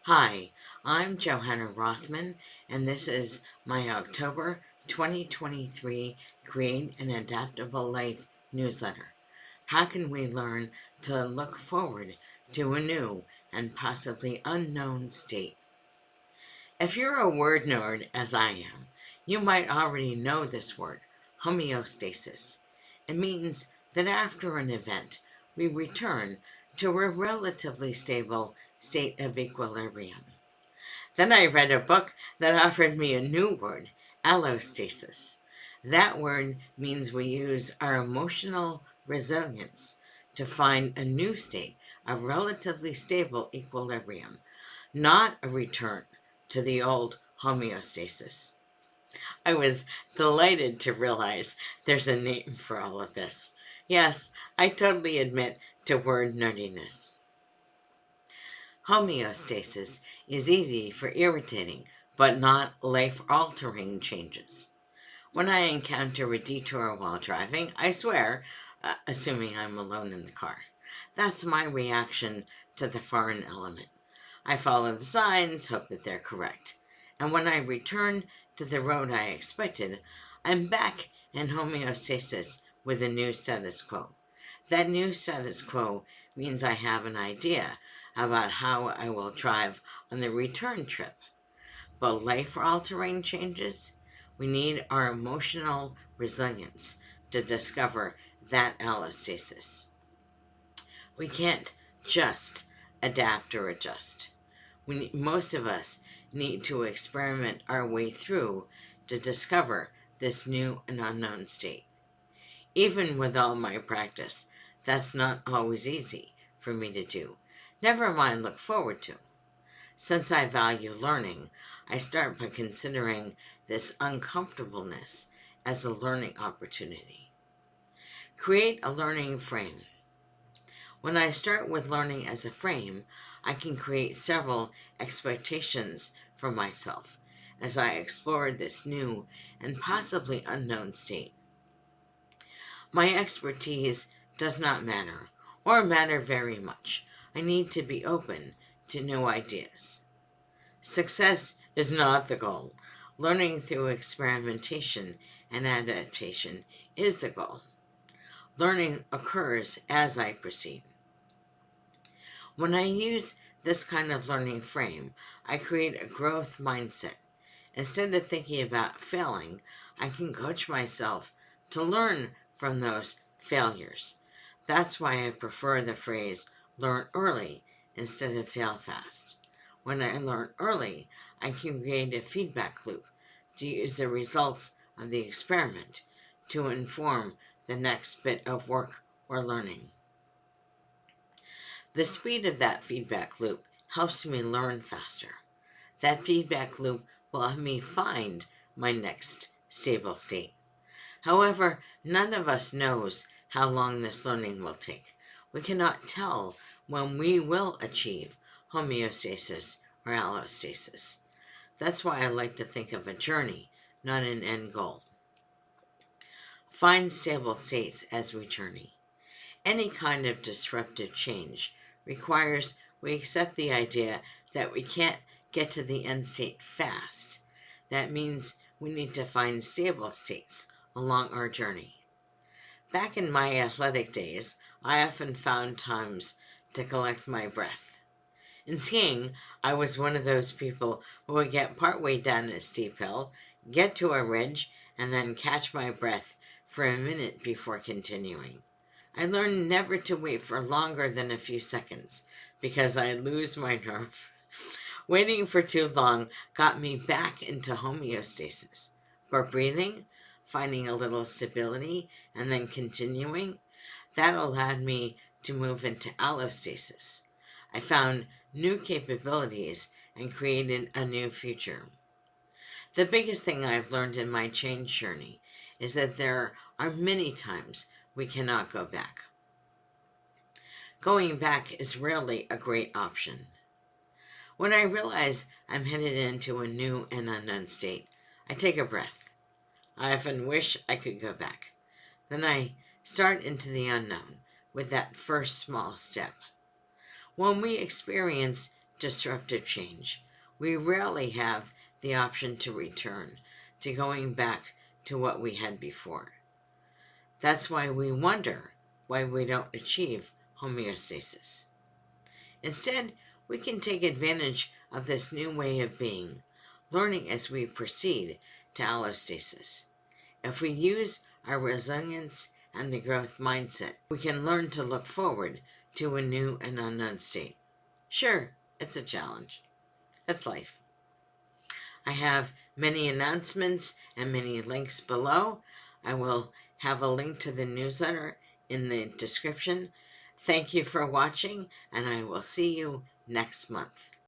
Hi, I'm Johanna Rothman, and this is my October 2023 Create an Adaptable Life newsletter. How can we learn to look forward to a new and possibly unknown state? If you're a word nerd, as I am, you might already know this word, homeostasis. It means that after an event, we return to a relatively stable state of equilibrium. Then I read a book that offered me a new word, allostasis. That word means we use our emotional resilience to find a new state of relatively stable equilibrium, not a return to the old homeostasis. I was delighted to realize there's a name for all of this. Yes, I totally admit to word nerdiness. Homeostasis is easy for irritating, but not life-altering changes. When I encounter a detour while driving, I swear, assuming I'm alone in the car, that's my reaction to the foreign element. I follow the signs, hope that they're correct. And when I return to the road I expected, I'm back in homeostasis with a new status quo. That new status quo means I have an idea about how I will drive on the return trip. But life-altering changes, we need our emotional resilience to discover that allostasis. We can't just adapt or adjust. Most of us need to experiment our way through to discover this new and unknown state. Even with all my practice, that's not always easy for me to do. Never mind look forward to. Since I value learning, I start by considering this uncomfortableness as a learning opportunity. Create a learning frame. When I start with learning as a frame, I can create several expectations for myself as I explore this new and possibly unknown state. My expertise does not matter, or matter very much. I need to be open to new ideas. Success is not the goal. Learning through experimentation and adaptation is the goal. Learning occurs as I proceed. When I use this kind of learning frame, I create a growth mindset. Instead of thinking about failing, I can coach myself to learn from those failures. That's why I prefer the phrase learn early instead of fail fast. When I learn early, I can create a feedback loop to use the results of the experiment to inform the next bit of work or learning. The speed of that feedback loop helps me learn faster. That feedback loop will help me find my next stable state. However, none of us knows how long this learning will take. We cannot tell when we will achieve homeostasis or allostasis. That's why I like to think of a journey, not an end goal. Find stable states as we journey. Any kind of disruptive change requires we accept the idea that we can't get to the end state fast. That means we need to find stable states along our journey. Back in my athletic days, I often found times to collect my breath. In skiing, I was one of those people who would get partway down a steep hill, get to a ridge, and then catch my breath for a minute before continuing. I learned never to wait for longer than a few seconds because I lose my nerve. Waiting for too long got me back into homeostasis. But breathing, finding a little stability, and then continuing, that allowed me to move into allostasis. I found new capabilities and created a new future. The biggest thing I've learned in my change journey is that there are many times we cannot go back. Going back is rarely a great option. When I realize I'm headed into a new and unknown state, I take a breath. I often wish I could go back. Then I start into the unknown with that first small step. When we experience disruptive change, we rarely have the option to return to going back to what we had before. That's why we wonder why we don't achieve homeostasis. Instead, we can take advantage of this new way of being, learning as we proceed to allostasis. If we use our resilience and the growth mindset, we can learn to look forward to a new and unknown state. Sure, it's a challenge. It's life. I have many announcements and many links below. I will have a link to the newsletter in the description. Thank you for watching, and I will see you next month.